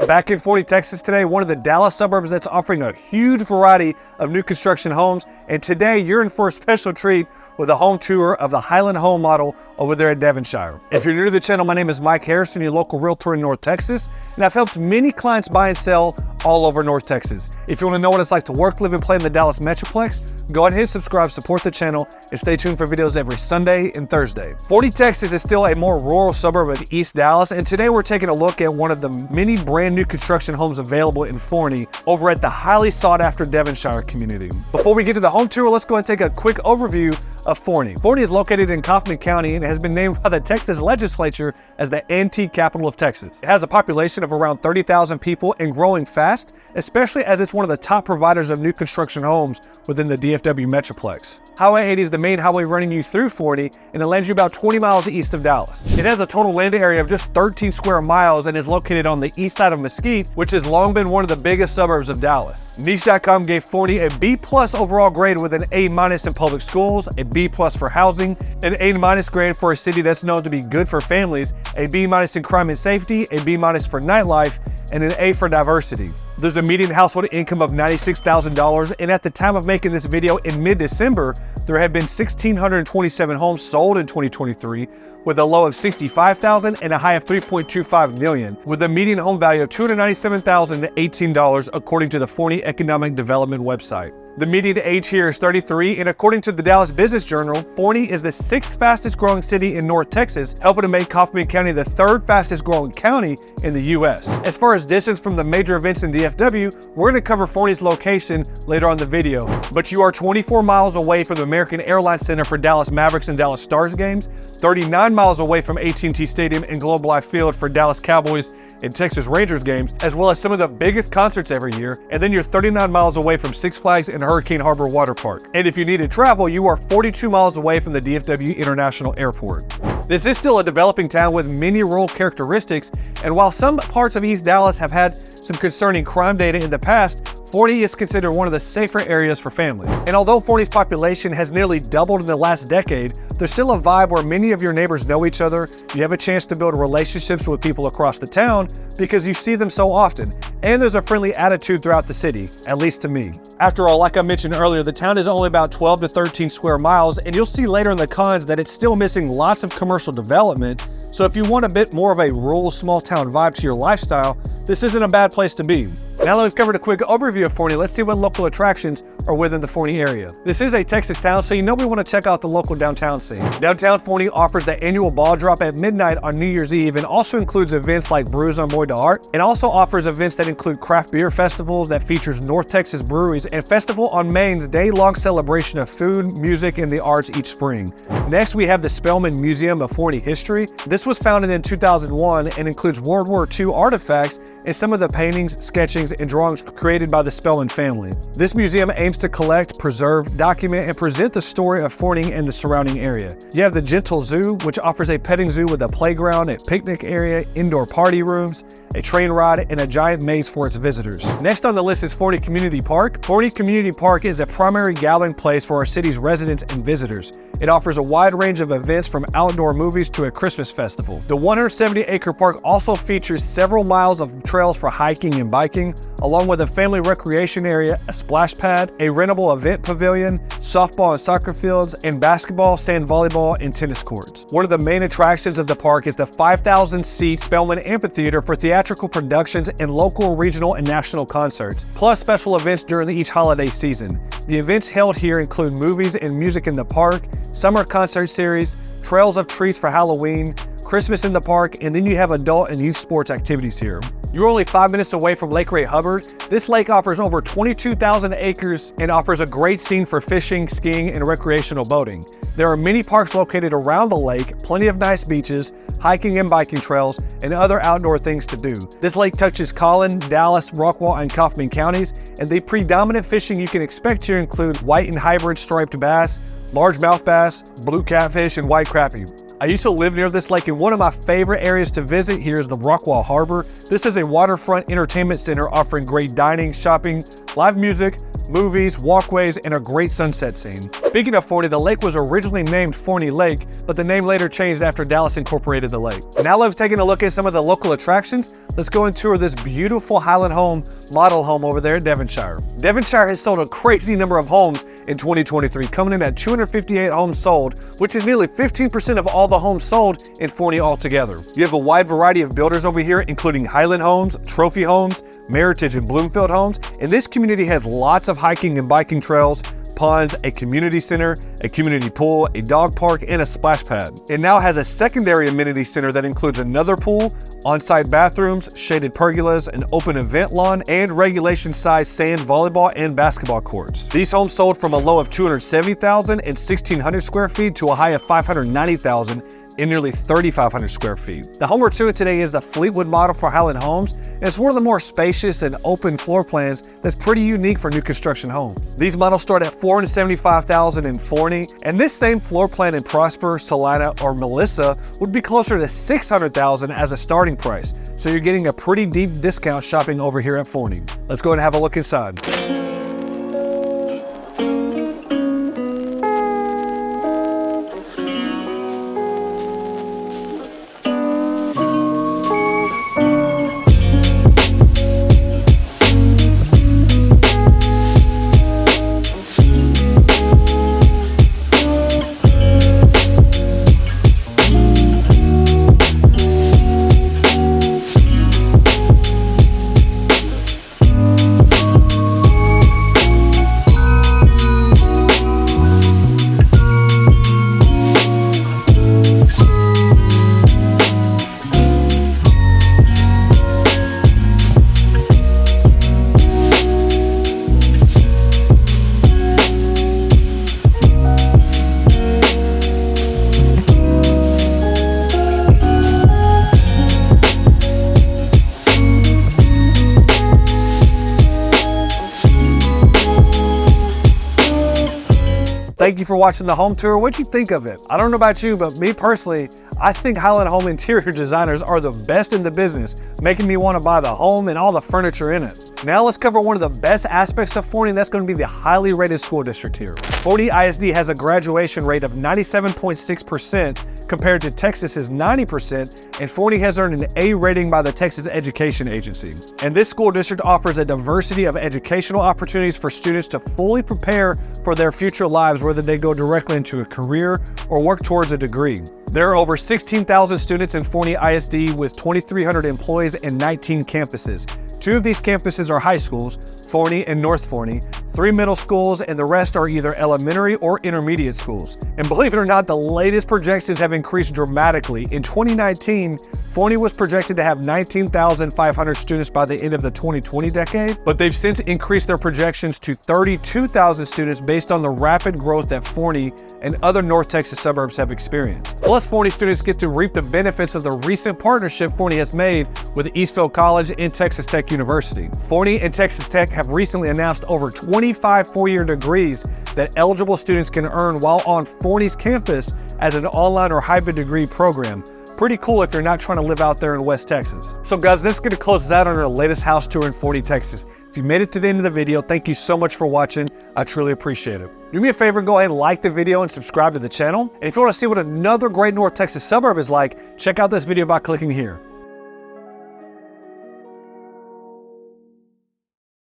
Back in Forney, Texas today, one of the Dallas suburbs that's offering a huge variety of new construction homes. And today you're in for a special treat with a home tour of the Highland Home model over there at Devonshire. If you're new to the channel, my name is Mike Harrison, your local realtor in North Texas, and I've helped many clients buy and sell all over North Texas. If you want to know what it's like to work, live, and play in the Dallas Metroplex, go ahead and hit subscribe, support the channel, and stay tuned for videos every Sunday and Thursday. Forney, Texas is still a more rural suburb of East Dallas, and today we're taking a look at one of the many brand new construction homes available in Forney over at the highly sought after Devonshire community. Before we get to the home tour, let's go and take a quick overview of Forney. Forney is located in Kaufman County and has been named by the Texas legislature as the antique capital of Texas. It has a population of around 30,000 people and growing fast, especially as it's one of the top providers of new construction homes within the DFW Metroplex. Highway 80 is the main highway running you through Forney, and it lands you about 20 miles east of Dallas. It has a total land area of just 13 square miles and is located on the east side of Mesquite, which has long been one of the biggest suburbs of Dallas. Niche.com gave Forney a B+ overall grade with an A- in public schools, a B+ for housing, an A- grade for a city that's known to be good for families, a B- in crime and safety, a B- for nightlife, and an A for diversity. There's a median household income of $96,000, and at the time of making this video in mid-December, there had been 1,627 homes sold in 2023, with a low of $65,000 and a high of $3.25 million, with a median home value of $297,018 according to the Forney Economic Development website. The median age here is 33, and according to the Dallas Business Journal, Forney is the 6th fastest growing city in North Texas, helping to make Kaufman County the 3rd fastest growing county in the U.S. As far as distance from the major events in DFW, we're going to cover Forney's location later on in the video, but you are 24 miles away from the American Airlines Center for Dallas Mavericks and Dallas Stars games, 39 miles away from AT&T Stadium and Globe Life Field for Dallas Cowboys and Texas Rangers games, as well as some of the biggest concerts every year, and then you're 39 miles away from Six Flags and Hurricane Harbor Water Park. And if you need to travel, you are 42 miles away from the DFW International Airport. This is still a developing town with many rural characteristics, and while some parts of East Dallas have had some concerning crime data in the past, Forney is considered one of the safer areas for families. And although Forney's population has nearly doubled in the last decade, there's still a vibe where many of your neighbors know each other. You have a chance to build relationships with people across the town because you see them so often. And there's a friendly attitude throughout the city, at least to me. After all, like I mentioned earlier, the town is only about 12 to 13 square miles, and you'll see later in the cons that it's still missing lots of commercial development. So if you want a bit more of a rural small town vibe to your lifestyle, this isn't a bad place to be. Now that we've covered a quick overview of Forney, let's see what local attractions are within the Forney area. This is a Texas town, so you know we want to check out the local downtown scene. Downtown Forney offers the annual ball drop at midnight on New Year's Eve and also includes events like Brews on Boy to Art. It also offers events that include craft beer festivals that features North Texas breweries and Festival on Main's day-long celebration of food, music, and the arts each spring. Next, we have the Spellman Museum of Forney History. This was founded in 2001 and includes World War II artifacts and some of the paintings, sketchings, and drawings created by the Spellman family. This museum aims to collect, preserve, document, and present the story of Forney and the surrounding area. You have the Gentle Zoo, which offers a petting zoo with a playground, a picnic area, indoor party rooms, a train ride, and a giant maze for its visitors. Next on the list is Forney Community Park. Forney Community Park is a primary gathering place for our city's residents and visitors. It offers a wide range of events from outdoor movies to a Christmas festival. The 170-acre park also features several miles of trails for hiking and biking, along with a family recreation area, a splash pad, a rentable event pavilion, softball and soccer fields, and basketball, sand volleyball, and tennis courts. One of the main attractions of the park is the 5,000-seat Spellman Amphitheater for theatrical productions and local, regional, and national concerts, plus special events during each holiday season. The events held here include movies and music in the park, summer concert series, trails of treats for Halloween, Christmas in the park, and then you have adult and youth sports activities here. You're only 5 minutes away from Lake Ray Hubbard. This lake offers over 22,000 acres and offers a great scene for fishing, skiing, and recreational boating. There are many parks located around the lake, plenty of nice beaches, hiking and biking trails, and other outdoor things to do. This lake touches Collin, Dallas, Rockwall, and Kaufman counties, and the predominant fishing you can expect here include white and hybrid striped bass, largemouth bass, blue catfish, and white crappie. I used to live near this lake, and one of my favorite areas to visit here is the Rockwall Harbor. This is a waterfront entertainment center offering great dining, shopping, live music, movies, walkways, and a great sunset scene. Speaking of Forney, the lake was originally named Forney Lake, but the name later changed after Dallas incorporated the lake. Now that we've taken a look at some of the local attractions, let's go and tour this beautiful Highland Home model home over there in Devonshire. Devonshire has sold a crazy number of homes in 2023, coming in at 258 homes sold, which is nearly 15% of all the homes sold in Forney altogether. You have a wide variety of builders over here, including Highland Homes, Trophy Homes, Meritage and Bloomfield Homes, and this community has lots of hiking and biking trails, ponds, a community center, a community pool, a dog park, and a splash pad. It now has a secondary amenity center that includes another pool, on-site bathrooms, shaded pergolas, an open event lawn, and regulation-sized sand volleyball and basketball courts. These homes sold from a low of 270,000 and 1,600 square feet to a high of 590,000 in nearly 3,500 square feet. The home we're touring today is the Fleetwood model for Highland Homes, and it's one of the more spacious and open floor plans that's pretty unique for new construction homes. These models start at $475,000 in Forney, and this same floor plan in Prosper, Salina, or Melissa would be closer to $600,000 as a starting price. So you're getting a pretty deep discount shopping over here at Forney. Let's go and have a look inside. Thank you for watching the home tour. What'd you think of it? I don't know about you, but me personally, I think Highland Home interior designers are the best in the business, making me want to buy the home and all the furniture in it. Now let's cover one of the best aspects of Forney, and that's going to be the highly rated school district here. Forney ISD has a graduation rate of 97.6% compared to Texas's 90%, and Forney has earned an A rating by the Texas Education Agency. And this school district offers a diversity of educational opportunities for students to fully prepare for their future lives, whether they go directly into a career or work towards a degree. There are over 16,000 students in Forney ISD with 2,300 employees and 19 campuses. 2 of these campuses are high schools, Forney and North Forney, 3 middle schools, and the rest are either elementary or intermediate schools. And believe it or not, the latest projections have increased dramatically. In 2019, Forney was projected to have 19,500 students by the end of the 2020 decade, but they've since increased their projections to 32,000 students based on the rapid growth that Forney and other North Texas suburbs have experienced. Plus, Forney students get to reap the benefits of the recent partnership Forney has made with Eastville College and Texas Tech University. Forney and Texas Tech have recently announced over 25 four-year degrees that eligible students can earn while on Forney's campus as an online or hybrid degree program. Pretty cool if you're not trying to live out there in West Texas. So guys, this is going to close us out on our latest house tour in Forney, Texas. If you made it to the end of the video, thank you so much for watching. I truly appreciate it. Do me a favor, go ahead and like the video and subscribe to the channel. And if you want to see what another great North Texas suburb is like, check out this video by clicking here.